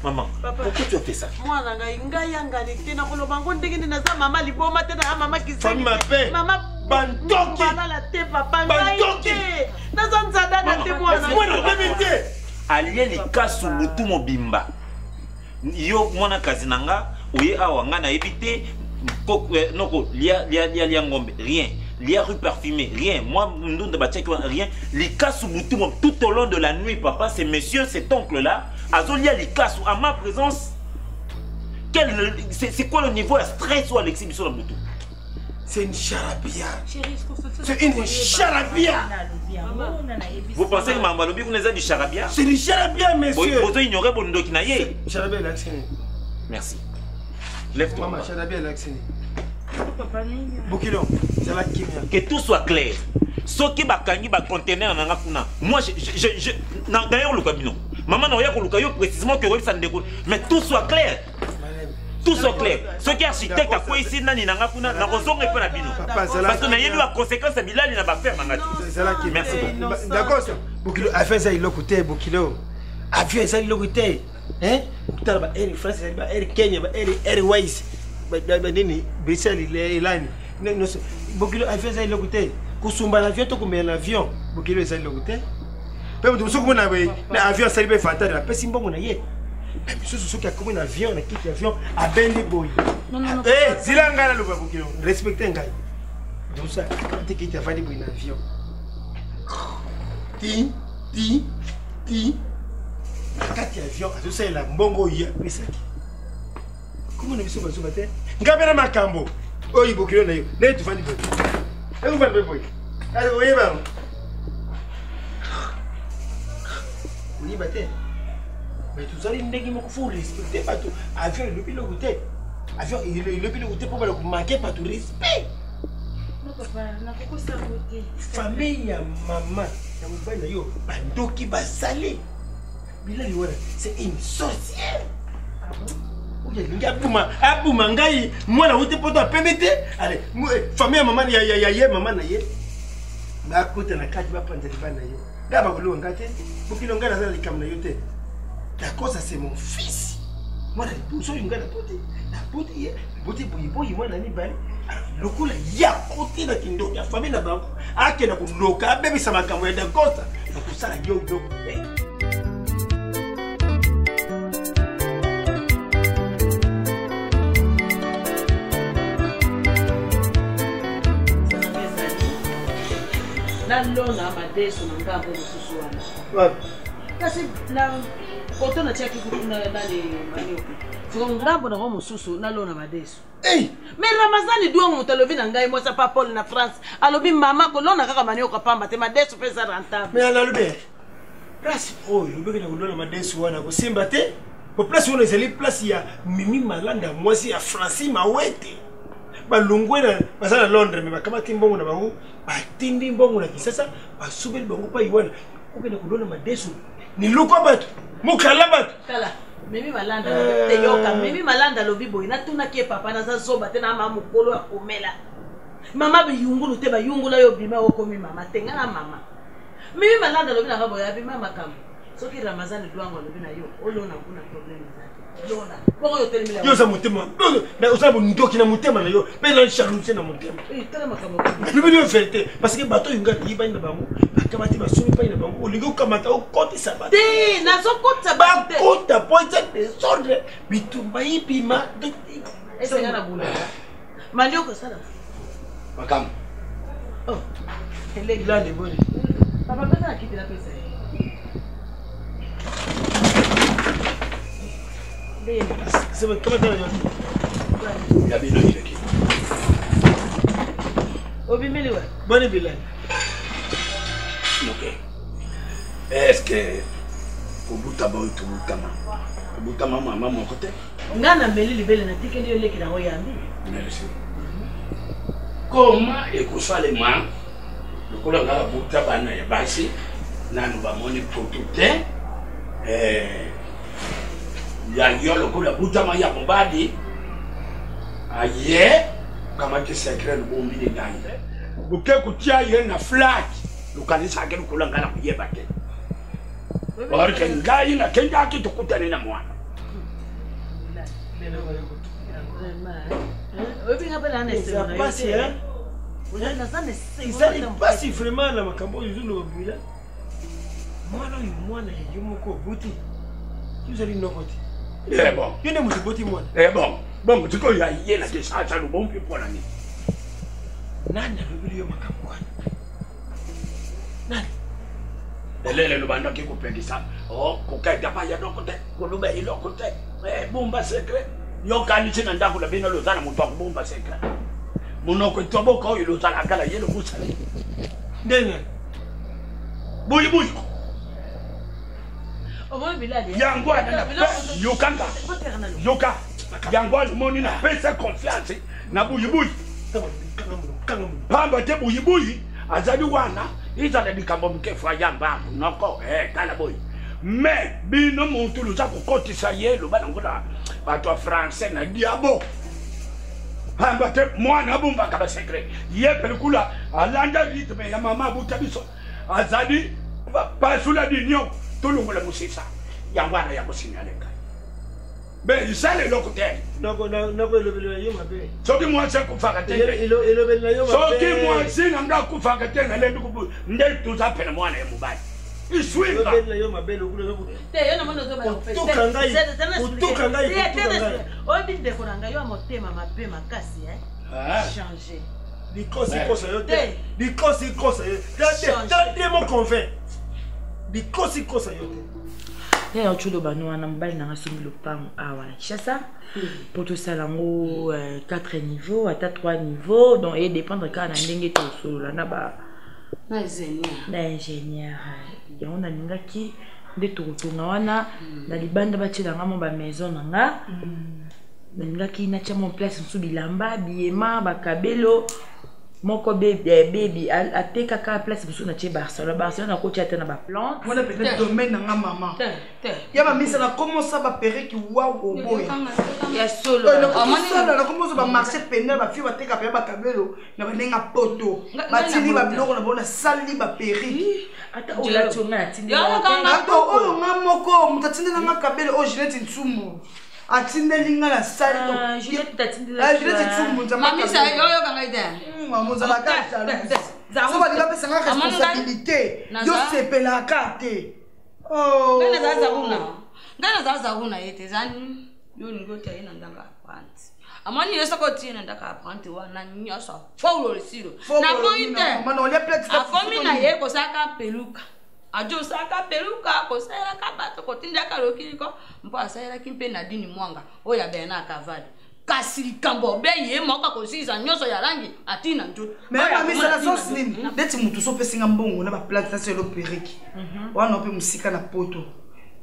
S9: Maman, pourquoi tu as fait ça? Alie li kasu mutu mobimba. Yo mwana kazinanga, oye awanga na ebite noko lia ngombe, rien. Lia rue parfumée, rien. Moi, m'ndonde batchek rien. Li kasu mutu tout au long de la nuit, papa, c'est monsieur, cet oncle-là, azolia li kasu à ma présence. C'est quoi le niveau de stress ou à l'exhibition de mutu?
S3: C'est une charabia. C'est une charabia.
S9: Vous pensez que Mamba Lobi vous avez du charabia?
S3: C'est du charabia, monsieur.
S9: Vous ignorez Bondo Kinaye.
S3: Charabia l'accent.
S9: Merci. Lève-toi.
S3: Maman, charabia l'accent. Bokilo, ça va qui?
S9: Que tout soit clair. Ce qui va gagner va conteneur dans la kuna. Moi, d'ailleurs, le cabino. Maman n'a rien pour le caillou précisément que ça ne découle. Mais tout soit clair. Tout soit clair. Ce qui est architecte a quoi ici, nani n'a pas n'a raison et pas la bino. Parce que n'a eu la conséquence à Bilal, il n'a pas fait mangati. Merci beaucoup.
S3: D'accord, Bokilo a fait ça il l'a coûté Bokilo. A fait ça il l'a coûté. Hein? Tout à l'heure, elle France, elle Kenya, elle Airways. Nini, Bruxelles il est là. Bokilo a fait ça il l'a coûté. Kusumba l'avion, tu combien l'avion? Bokilo ça il l'a coûté. Même tu sais comment on a l'avion ça il peut faire la paix simple on a yé. Mais ceux qui a comme un avion, on a quitté l'avion à Bendy Boy. Non. Eh, Zilanga le Bokilo. Respectez un gars. Donc ça, quand tu quittes Bendy Boy un avion. Ti. Quand tu avion, tu sais la bongo y a pris ça.
S11: Comment on a vu ça? Ngabena makambo. Oh, il faut que l'on tu vas dire. Et vous faites quoi? Allez, vous voyez, bah. Oui, bah, mais tout ça, il faut respecter pas tout. Avion, le pilote goûté. Avion, le pilote goûté pour ne manquer pas tout respect.
S10: Non, papa, n'a pas ça goûté.
S11: Famille, maman, bando qui va saler. C'est une sorcière.
S10: Ah bon?
S11: Abouma ngai moi na wote poto apemete allez famille maman ya maman na ye ba kota na kati ba panza libana yo ngaba kulo ngate bukilo ngana za likamna yote d'accord ça c'est mon fils moi na pouso ngana pote na pote ye pote boyi moi na ni bali lokola ya kote na kindo ya famille na bango ake na kuloka bebe sama kamwe d'accord ça na kusala yo
S3: Lona madeso na ngambo mosusu wana. Kasi na koto na chaki kuna nani manio. Fiko ngambo na mosusu na lona madeso.
S11: Eh,
S3: mais Ramazani duango mutalobi na ngai mosa pa Paul na France. Alobi mama ko lona kaka manio ka pamba te madeso pesa rentable.
S11: Mais analobi. Place oh, lobi na lona madeso wana ko simba te. Ko place wana ezali place ya Mimi Malanda mwasi ya Francis Mawete. Balungwena basala Londres me bakamati mbongo na bango batindi mbongo na Kisasa basubeli bango pa iwana okenda kudona madesu ni luko batu mukala batu
S3: kala Mimi Malanda te yoka Mimi Malanda lobi boy na tuna ke papa na za zoba te na mama mukolo akomela mama biyungulu te bayungula yo bima okomi mama tenga na mama Mimi Malanda lobi na kabo ya bima makamu soki Ramazani duango lobi na yo olona kuna problem zake Lona, pourquoi yo telemela?
S11: Yo za mutema. Na usaba ndoki na mutema na yo. Pe na chalouche na mutema.
S3: Telema kama.
S11: Le video vérité parce que bato yunga yiba na bango. Akamati basumi pa na bango. Olingo kamata o kote sabate.
S3: Te, na so kote sabate.
S11: Kota pointa desordre. Bitumba yipima.
S3: Ese ngana bula. Mandio ko sala.
S6: Makam.
S3: Oh. Ele
S11: glande boni.
S3: Papa pesa na kiti na pesa.
S11: C'est bon, comment
S6: il y a bien qui.
S3: Obimeli ouais.
S11: Bonne bilan.
S6: OK. Est-ce que au bout de tout au bout de maman mon côté.
S3: Ngana meli libele na tikeli yo leki na oyambi.
S6: Merci. Comment et que soit les mains le colon ngala buta bana ya basi nanu ba moni protecteur ya yolo kula butama ya mbadi aye kama ke secret le bombi de gande buke kutia ye na flag lukanisa ke kula ngala kuyeba ke or ke ngai na kenda ki tukutane na mwana
S11: pas si vraiment la makambo yuzulu bila mwana yumuko buti yuzali nokoti.
S6: Eh bon.
S11: Tu n'es pas petit moi.
S6: Eh bon. Bon, tu connais y a la décharge le bon plus pour l'année.
S11: Nani le video makambo. Nani.
S6: Elle le banda qui coupe ça. Oh, coca d'apa ya donc côté. Koloba il l'autre côté. Eh bomba secret. Yo kanisi na ndako la bino lozana mutu wa bomba secret. Munoko tobo ko yo lozana kala yelo musala.
S11: Ndenge.
S6: Buyi.
S3: Yangwa
S6: Yokanga Yoka Yangwa moni na pesa confiance na buyi pamba te buyi azali wana izala dikambo mkefu yamba noko kala boy mais bino muntu luza kokotisa yelo bana ngola bato français na diabo pamba te mwana bumba kaba secret ye pelikula alanda rythme ya mama butabiso azali pasula dinyo tulungu la musisa yangwana ya kusinyaleka be isale lokote
S11: noko elobelo yo mabe
S6: soki mwasi akufaka te
S11: elobelo yo mabe
S6: soki mwasi nanga akufaka te ngale ndukubu nde tuzapela mwana ya mubali iswinga
S11: elobelo yo mabe lokule lokute
S3: te yo na mono zo ba
S11: kutuka ngai
S3: obi ndeko nanga yo motema mabe makasi changer
S11: Because yo te because yo te mo convainc because yo te
S12: ya ochulo bano wana mbali na ngasumi lopango awa Kinshasa pour tout ça lango 4 niveaux ata 3 niveaux donc et dépendre quand na ndenge to solo na ba
S5: na ingénieur
S12: ya on a ningaki de tokotonga wana na libanda batyelanga mo bamaison na nga nalingaki natya mo place mosusu bilamba biema bakabelo moko baby atekaka place mosusu natye Barcelone nakoti ate na baplante
S3: wana peut-être domaine na nga mama ya bamisa na komosa bapereki waw oboya
S5: ya solo
S3: na komosa bamarché penel bafie bateka pe bakabelo na bandenga poto batindi babiloko na bao nasali baperiki
S12: ata olatonga natindi
S3: oyo nga moko moto atindelanga kabelo oyo Juliette Ntsumbu atindelinga na sali Juliette Ntsumbu so balinga pesanga responsabilité yosepelaka te
S5: ngana zazaruna yete zani yo ningoti ayena ndanga apprenti amani yesa ko tiena ndaka apprenti wana nyoso paulo lisilo na pointe
S3: manolia plate
S5: afomi na ye ko saka peluka ajo saka peluka ko sala ka bato ko tindaka lokiliko mpo asala kimpe na dini mwanga oya bena kavali kasi kambo be ye moka ko sisa nyoso ya rangi atina njo
S3: mais mami sala sauce nini deti mutu so pesinga mbongo na ba plate ça c'est le periki wana pe musika na poto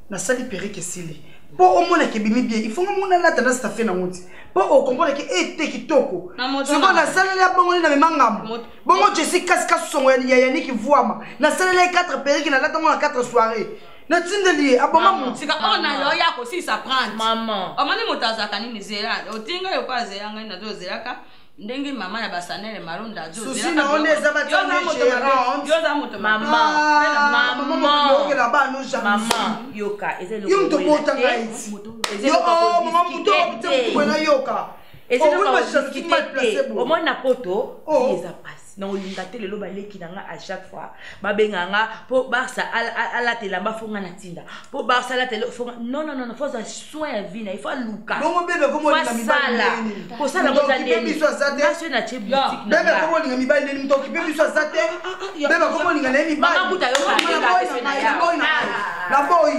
S3: na sali periki sili po omona ke bimi bien il faut ngomona la tendance ta fait na ngoti po o comprendre ke ete kitoko c'est bon na sala la bongo na memangam bongo Jessica songo ya niki voama na sala la 4 periki na la tongo na 4 soirées na tindeli abonga
S5: mutika ona yo ya ko si sa prendre maman amani mutazaka nini zera otinga yo kwa zera ngai na zo zeraka ndenge mama ya basanele maronda zo
S3: zera na oneza batani gérant
S5: yo za moto
S3: mama yo la ba no jamais
S12: mama yoka ezelo
S3: yo mto bota ngai yo mama mto mto na yoka
S12: ezelo ba discuter au moins na poto eza passe na olinga te lelo baleki nanga à chaque fois babenganga po Barça ala telamba fonga na tinda po Barça la tele fonga non faut un soin à vie il faut luka
S3: bongo bebe komo linga mibali
S12: ko sala ko tande
S3: biso azate
S12: na che boutique
S3: na bebe komo linga mibali neni mtoki bebe biso azate bebe komo linga neni mibali
S12: mama kuta yo
S3: na boy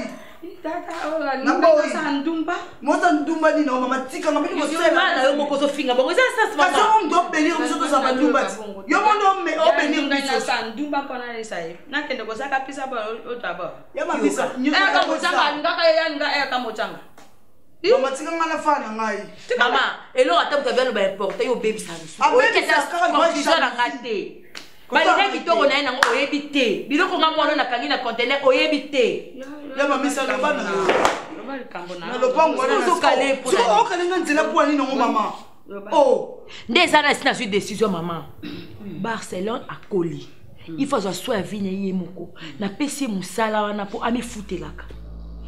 S5: tata ola linga sandumba
S3: mota ndumba ni na mama tika ngabili mo
S12: sema na yo moko so finga bongo ça mama
S3: kaso ndo benir biso to sa ndumba yo mondo me o benir
S5: biso sandumba kona le sai na kende ko saka pisa ba o taba
S3: ya mabisa
S5: nyuka ka mochanga ngaka ya nga ka mochanga
S3: mama tika ngana fana ngai
S12: mama elo ata mtabelo ba importer yo baby sansu o keta confusion na ngate balika kitoko na yango oyebi te biloko nga mwana na kangi na conteneur oyebi te
S3: ya mamisa na bana
S5: na
S3: lopango wana
S12: kale pour
S3: so okalenga nzela pour ani nango mama oh
S12: ndeza na sina su décision mama Barcelone a Coli il faut soit vine ye moko na pesi musala wana po ami futelaka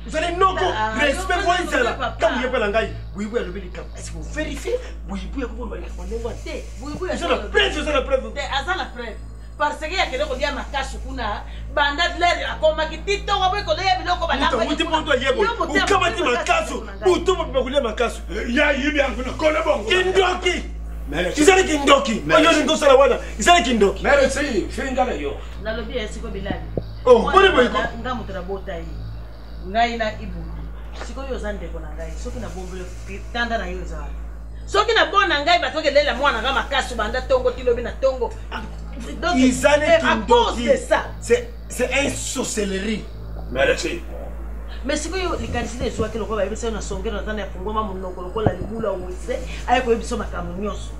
S11: vous allez non respect moi ça comme il pas ngai oui oui le cap est-ce que vous vérifiez oui oui comment va répondre moi oui c'est la preuve
S2: asa la preuve parce que ya kele ko dia makashi kuna banda dler akoma kitito wa biko ya biloko balamba
S11: uti poto yebo ukama ti makasu utu mo bakulia makasu ya yibi yangu na kola bongo kindoki izali kindoki oyo ndo sala wana izali kindoki
S6: mere si finga le yo
S2: na lobi esiko bilali
S11: oh bone boy ko
S2: ngamu trabota yi ngai na ibu siko yo zande ko na ngai soki na bombele tanda na yo za soki na bona ngai batoke lela mwana kama kasu banda tongo tilobi na tongo
S11: Izane kindoki c'est un sorcellerie
S6: merci
S2: mais siko yo likanisine so akelo ko ba biso na songero na ya fungoma munoko lokola libula wose ayeko yebiso makamu nyoso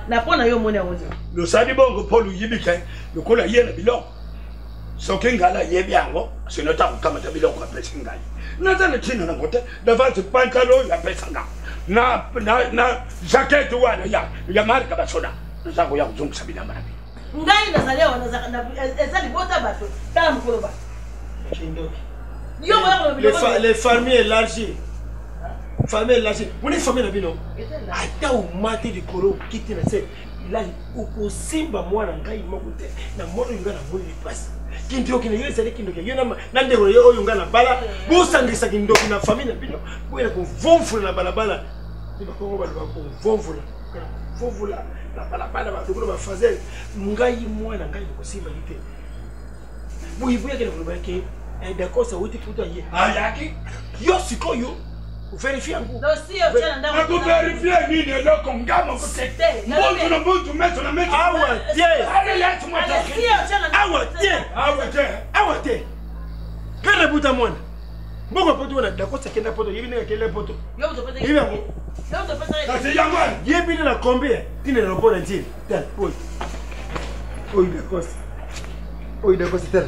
S2: na pona yo mone awoze
S6: lo sadi bongo polu yibika lokola yena biloko soki ngala yebi yango sinota kukamata biloko ka pesa ngai nazana china na ngote davance pankalo ya pesa nga na jacket wana ya marka basoda nazango ya kuzungusha bilamba na
S2: ngai nazalewa na ezali bota bato tala mukolo ba
S11: kindoki
S2: yo ba
S11: les fermiers élargis famille élargie on est famille na bino ata o mate de koro kiti na se il a au simba mwana ngai mokute na moto ngana moni passe kindoki na yo sele kindoki yo na ndero yo oyo ngana bala busangisa kindoki na famille na bino boya ko vomfula na balabala ba ko ba ko vomfula la balabala ba tukolo ba fazel ngai mwana ngai ko simba lite buibuya ke ko ba ke d'accord ça uti poto ye
S6: ayaki
S11: yo sikoyo vérifie ngo
S5: dossier otela ndako
S6: ko vérifier ni de lo kongamo ko
S5: c'était
S6: mbotu meso na meso
S11: awa tie
S6: ale let's moi
S11: awa tie kare buta mwana mbongo poto wana d'accord ça kenda poto yibi ne kele poto
S5: yo to pesa
S11: yibi ngo
S5: yo to pesa
S6: kasi yangwana
S11: yebi na combien tine na poto ntini tel oy d'accord oy d'accord tel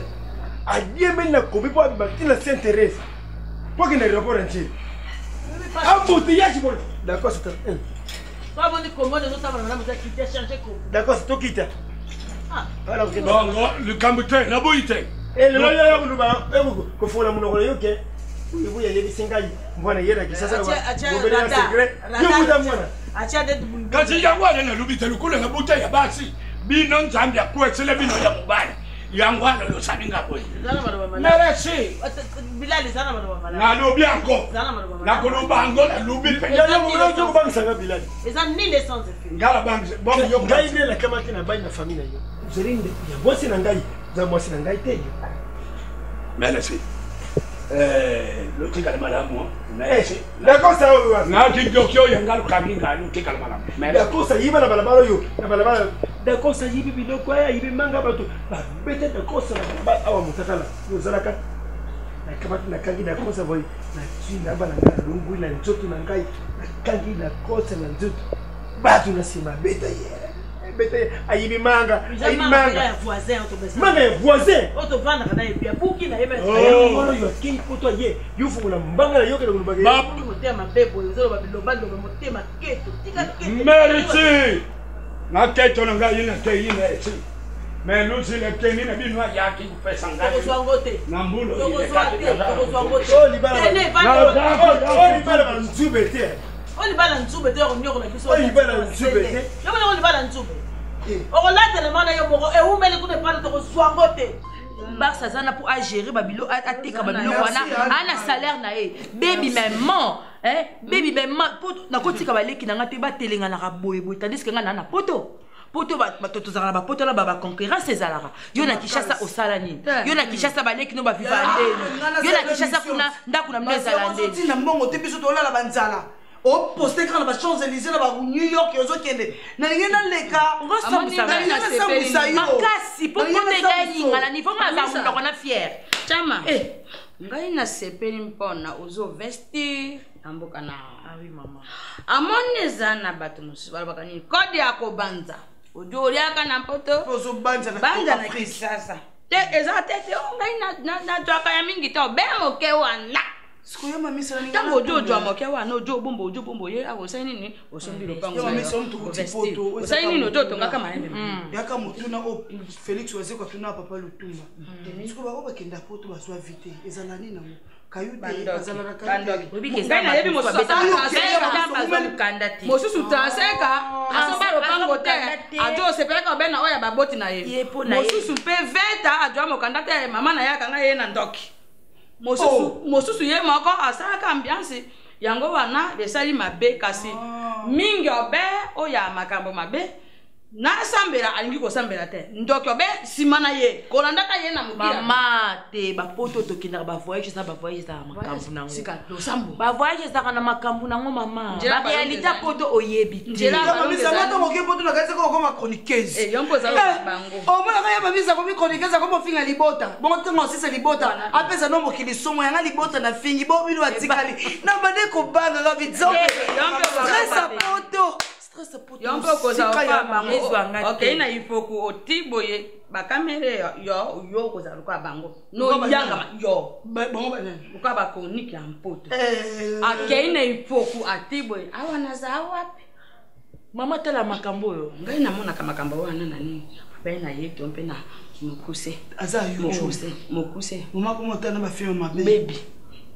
S11: a yebi na combien pour abatina Saint-Thérèse pour que ne rapport entier embouteillage bon d'accord c'est un
S5: pas bon comment les autres madame vous quitter changer quoi
S11: d'accord c'est toi qui t'as alors
S6: bon le cambutin na boite
S11: et le loya yo luba ko fona munoko yo ke vous y avez singai mbona yera ki sasa ngobele na secret yo buta mwana
S5: acha de
S6: kasi yangwana na lubita lukule na buta ya basi bino nzambi akwetsele bino ya mubali yangwana lo sabinga boy merci
S5: bilali sana madama
S6: na lobi anko na koloba ango na lobi pe
S11: yo ko bangisa bilali
S5: eza ni l'essence de
S6: ngala bangisa bon yo
S11: ngai ne la kama kina bai na famille yo zerinde ya bosi na ngai za bosi na ngai te
S6: merci lo tika malamu merci
S11: d'accord ça
S6: na kidokyo yangalo kabinga lo tika malamu
S11: d'accord ça yiba na balabala yo na balabala d'accord ça yibi biloko ya yibi manga bato ba bete d'accord ça ba awa mutakala yo zalaka na kabati na kangi na kosa boy na tsina bana na lungu na nzoto na ngai na kangi na kosa na nzoto bato na sima beta ye beta ayibi manga
S5: ya voisin
S11: manga ya voisin
S5: auto vanda kana ye bia buki na yeba
S11: yo yo king poto ye yo fungula mbanga na yo ke ngulu bagay
S5: ba motema bebo yo zo ba bilobando ba motema keto tika keto
S6: merci na keto na ngai na te ina eti mais nous c'est le teni na bino ya ki pesa ngai na mbulo ile
S11: oh libala nzubete
S5: olibala nzube te onyoko na biso
S11: olibala nzube te
S5: yo bona olibala nzube okolatela mana yo moko eumeli kune pale to kozwango te
S12: Barça zana pour agérer babilo ateka babilo wana ana salaire na e baby maman baby maman poto na kotika baleki na ngate batelenga na boye boye tandis que nga na poto batoto zala ba poto la ba concurrence ezalaka yo na Kishasa osala nini yo na Kishasa baleki no ba vivande yo na Kishasa kuna ndako na mnezala ndeni
S3: na mbongo te biso tolala banzala o poster quand ba Champs-Élysées na ba New York yozo kende na ngena leka
S12: makasi po potega linga na niveau mazamu ndako na fier
S5: chama ngai na sepeli mpona ozo vestir amboka na oui mama amoneza na bato musu balabaka ni kodi yako banza ojoliaka na poto
S3: ozo banza
S5: na Kishasa te ezate te ngai na twaka ya mingi to bemo ke wana
S3: sikuya mamisa ni
S5: tango jojo amoke wana ojo bombo ye awo sai nini osombi lopango
S3: yo mamisa mtu kutipoto
S5: sai nini ojo tongaka maembe
S3: yaka mutuna o Felix wazee kwa tuna papa lutumba sikuba ko bakenda poto baswa vite ezala nini namo kayude azala na kayude
S5: bana yebi mosusu taseka asoba lopango te ajo sepeleka bena oya baboti na ye mosusu pe veta ajo mokanda te mama na yaka nga ye na ndoki mosusu ye moko asalaka ambiance yango wana besali mabe kasi mingi obe oya makambo mabe na sambela alingi ko sambela te ndoki obe simana ye kolandaka ye na mobila
S12: mama te ba poto to kinda ba voyage na makambu nango
S5: sika do sambu
S12: ba voyage za na makambu nango mama ba realita poto oyebi
S3: njela mamisa mato moke poto na kaisa ko ma chroniqueuse
S5: yombo za bango
S3: o mona kaya mamisa ko mi chroniqueuse ko mo finga libota bongo tengo sisa libota apesa no mokili somo yanga libota na fingi bo bino atikali na bande ko banga la bizombe stress a poto
S5: yombo koza bango okay na ifoku otiboye bakamere yo koza luka bango no yanga yo
S3: bongo bana
S5: luka ba koniki ampoto okay na ifoku atiboye awana za wapi
S12: mama tela makambo yo
S5: ngai namona kama makambo wana nani bena yeto mpena mukuse
S3: azayo
S5: mukuse
S3: mama ko motana ba film mabe
S5: baby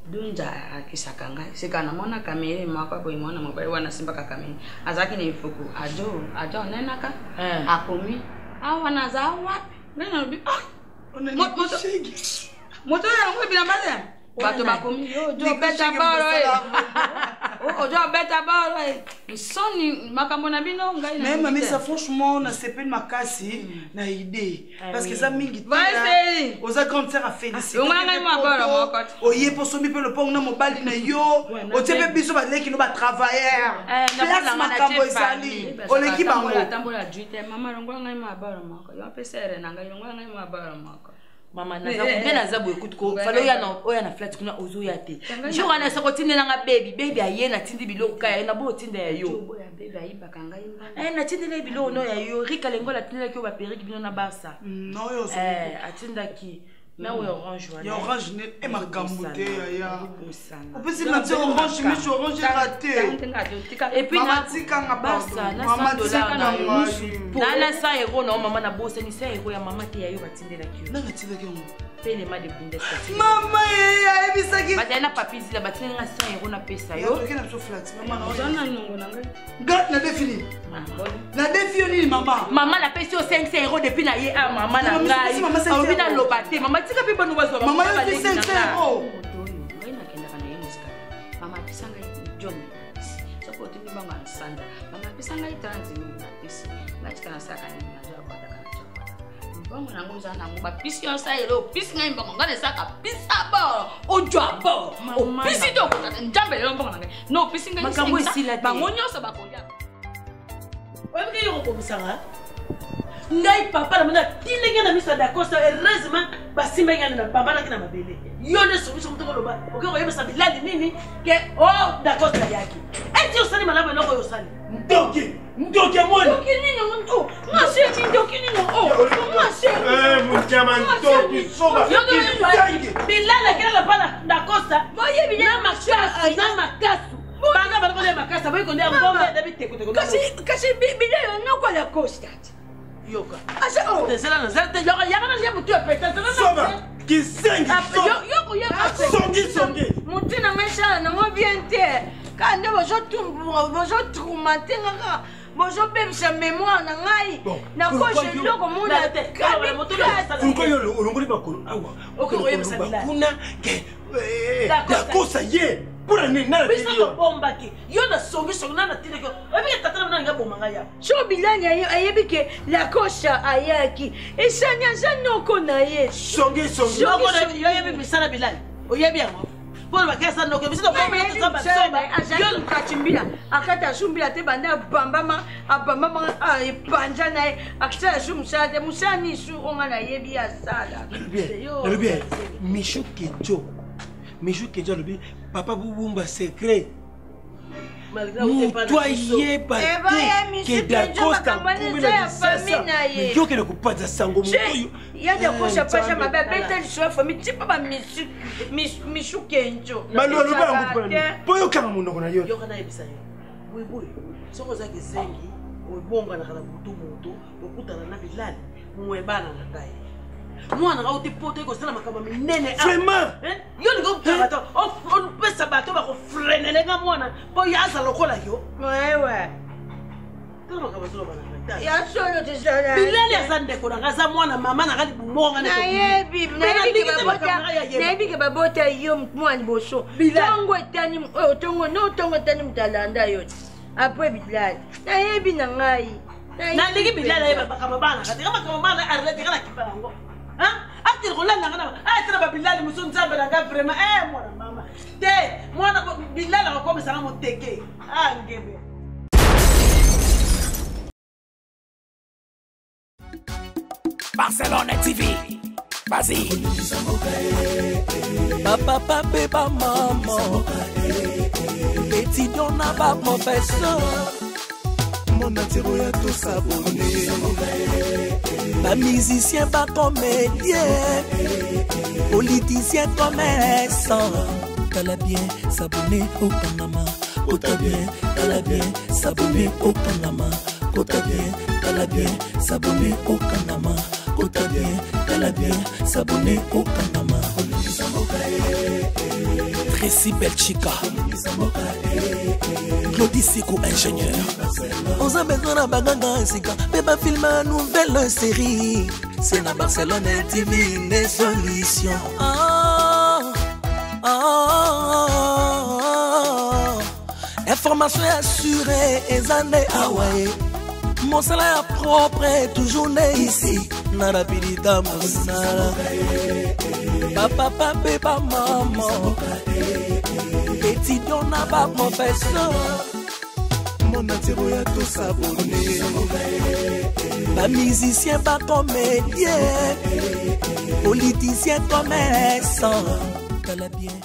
S5: dunja akisaka ngai sika namona kamera mako boy mona mobile wana simba kamera azaki ni ifuku ajo nenaka akomi awana za wapi nena bi moto ya ngwe bila mbale bato bakomi yo jo peta baro ojo beta ba soni makambo na bino ngai na.
S3: Mais mamie ça franchement na c'est pas une makasi na idée parce que ça mingi
S5: vas-y
S3: oza grande sœur a félicité.
S5: On ngai ma bala mokot.
S3: Oye po somi pe le pont na mobali na yo. O tepe biso ba leki no ba travailleur. Place makambo ezali. Oleki bango.
S5: Tambola juite mama longola ngai ma bala moko. Yo pesere na ngai longola ngai ma bala moko.
S12: Mama naza bien azabu écoute ko falo ya na oya na flat kuna ozo ya te jour ana sa ko tindela nga baby aye na tindi biloko kaya na bo tinda ya yo
S5: baby ayi bakanga imba
S12: na tindela biloko no ya yo rika lengo la tindela ki ba periki bino na Barça
S3: non yo so
S12: atinda ki na o orange
S3: wana ya orange ne e makamute ya o peut se mettre orange mais je orange raté
S12: et puis na tikanga Barça na $100 na 100 euros na mama na bosse ni 100 euros ya mama te ya yo batindela ki
S3: na batindela ki
S12: Payez-moi des Bundesliga.
S3: Maman, il y a des
S12: gens qui papi la batine na 100 euros na pesa yo.
S3: Il y a des flat. Maman,
S5: on a nongo nanga.
S3: Gat na défini. Na défini maman.
S12: Maman la pesa 500 euros depuis na ye a maman na ngai. On vient na lobate. Maman tika pe bonu bazo.
S3: Maman il fait 500 euros.
S5: Ngai na kenda kana ye musika. Maman pesa ngai John. So ko tini banga sanda. Maman pesa ngai 30 000 na pesa. Ngai kana saka ni na jo kwata kana. Bongo na ngoza na ngoba pisi yo sa ero pisi ngai mbongo ngane saka pisa ba ojwa ba pisi do ko njambe lo mbongo ngai no pisi ngai
S12: makambo esila te
S5: bango nyoso bakolia
S3: oyebi yo ko bisanga
S12: ngai papa na mona tilinga na misa d'Acosta heureusement basimba ngana na papa na kina mabele yo ne so biso mutoko loba okeko yeba sabilali nini ke oh d'Acosta yaki eti osali malaba loko yo sali
S3: Ndoki mwana.
S12: Ndoki nini muntu? Mwase ndoki nini? Oh, mwase.
S3: Mujama ndoki soba.
S12: Bilala kila pala d'Acosta. Boye bilala makasu, na makasu. Banga bana kole makasa, boye konde ngombe David teko teko.
S5: Kasi bilala noko la Costa.
S12: Yoka. Asa oh. Desela na zate yoka yakana ndia mutu apeta.
S3: Soba. Kisengi.
S12: Yoko.
S5: Songi. Mutina mesha na mo bien te. Quand bonjour tourmenté ngaka bonjour bébé sa mémoire na ngai na ko je loko mona te
S3: pourquoi yo olongoli bakolo awa
S12: okoyebisa bila
S3: kuna ke d'Acosta ye pour ne na
S12: biso bomba ki yo na songi na tile ko ebi tata na nga bomba ngaya
S5: so bilani ayebi ke la Costa ayaki esanya zanoko na ye
S3: songi
S12: yo yebi misana bilani oyebi yango pour la caisse no que biso bomba to samba soba
S5: yo kachimbila akata shumbila te banda bambama abambama panja na akata shumsa de musani su onga na yebi asala
S3: le bien Michou Kedjo le bien papa bubumba secret toi yé ba que d'Acosta mais yo que le coupa sango
S5: mutoyo ya d'Acosta pasha mabe beta lisho famille tipo ba Michou Kedjo
S3: malolo ba ngupana boyo kama munoko na yo
S12: yo kana yebisa yo buibuyi soko zake zengi obonga na kala mutu okutana na bilali mwebana na kai mwana ga uti poto ko sala makamba minene
S3: vraiment
S12: yo ni go tabato on pesa bato ba ko frenele nga mwana po yaza lokola yo
S5: wewe
S12: kama kama solo bana
S5: ya solo tisala
S12: bilali azande ko nga za mwana mama na gali monga ne
S5: na yebi ke babota yo mwana boso tongo etani tongo tani mtalanda yo après bilali na yebi na ngai
S12: na ligi bilali ba kama bana katika kama bana arlete kana kipango ati rolanda ngana ati ba bilali muso nzambe na ga vraiment mwana mama te mwana bilali ko komisa na moteke ngebe
S1: Barcelona TV vas-y papa pape ba maman étudiant na ba professeur mon atiro ya tout s'abonner ba musicien ba comédien politicien commerçant tala bien s'abonner au Panama kota bien tala bien s'abonner au Panama kota bien tala bien s'abonner au Panama kota bien tala bien s'abonner au Panama Tracy Belchica Claudie Siko ingénieur on a besoin d'un baganga sika bébé film une nouvelle série c'est la Barcelone TV une solution formation assurée ezande awaye mosala ya propre toujours ne ici na rapidita mosala bapapa mpe bamama étudiant na baprofesseur monatiro ya tosabone bamusicien bacomédien politicien commerçant tala bien